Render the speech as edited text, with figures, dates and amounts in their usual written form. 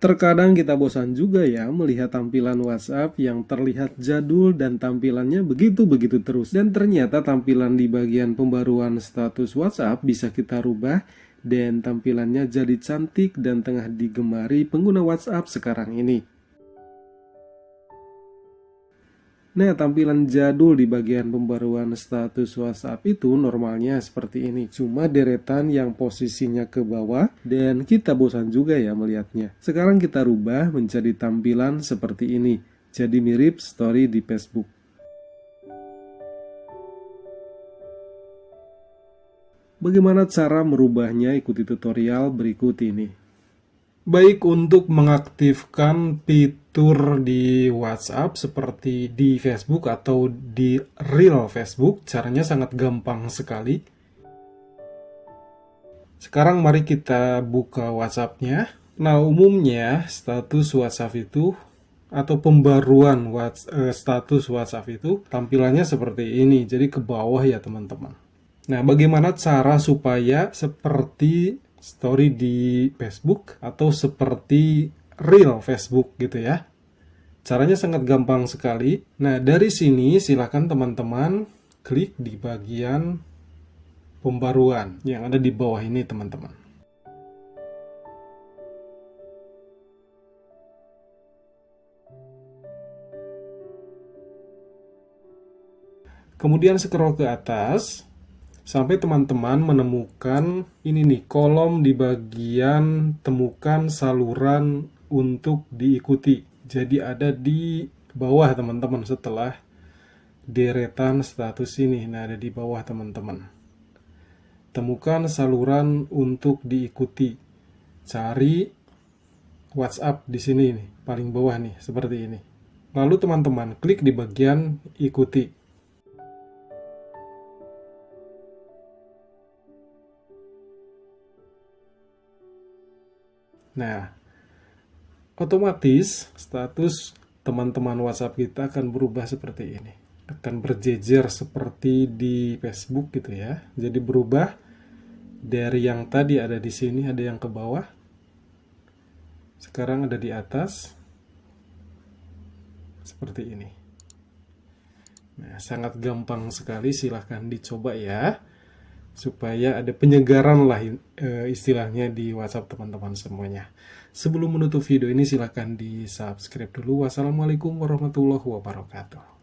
Terkadang kita bosan juga ya melihat tampilan WhatsApp yang terlihat jadul dan tampilannya begitu-begitu terus. Dan ternyata tampilan di bagian pembaruan status WhatsApp bisa kita rubah dan tampilannya jadi cantik dan tengah digemari pengguna WhatsApp sekarang ini. Nah, tampilan jadul di bagian pembaruan status WhatsApp itu normalnya seperti ini. Cuma deretan yang posisinya ke bawah dan kita bosan juga ya melihatnya. Sekarang kita rubah menjadi tampilan seperti ini. Jadi mirip story di Facebook. Bagaimana cara merubahnya? Ikuti tutorial berikut ini. Baik, untuk mengaktifkan fitur di WhatsApp seperti di Facebook atau di Real Facebook, caranya sangat gampang sekali. Sekarang mari kita buka WhatsApp-nya. Nah, umumnya status WhatsApp itu atau pembaruan status WhatsApp itu tampilannya seperti ini. Jadi ke bawah ya teman-teman. Nah, bagaimana cara supaya seperti story di Facebook atau seperti real Facebook gitu ya? Caranya sangat gampang sekali. Nah, dari sini silakan teman-teman klik di bagian pembaruan yang ada di bawah ini teman-teman. Kemudian scroll ke atas sampai teman-teman menemukan ini nih, kolom di bagian temukan saluran untuk diikuti. Jadi ada di bawah teman-teman setelah deretan status ini. Nah, ada di bawah teman-teman. Temukan saluran untuk diikuti. Cari WhatsApp di sini nih, paling bawah nih, seperti ini. Lalu teman-teman klik di bagian ikuti. Nah, otomatis status teman-teman WhatsApp kita akan berubah seperti ini. Akan berjejer seperti di Facebook gitu ya. Jadi berubah dari yang tadi ada di sini, ada yang ke bawah. Sekarang ada di atas. Seperti ini. Nah, sangat gampang sekali, silahkan dicoba ya. Supaya ada penyegaran lah istilahnya di WhatsApp teman-teman semuanya. Sebelum menutup video ini silahkan di subscribe dulu. Wassalamualaikum warahmatullahi wabarakatuh.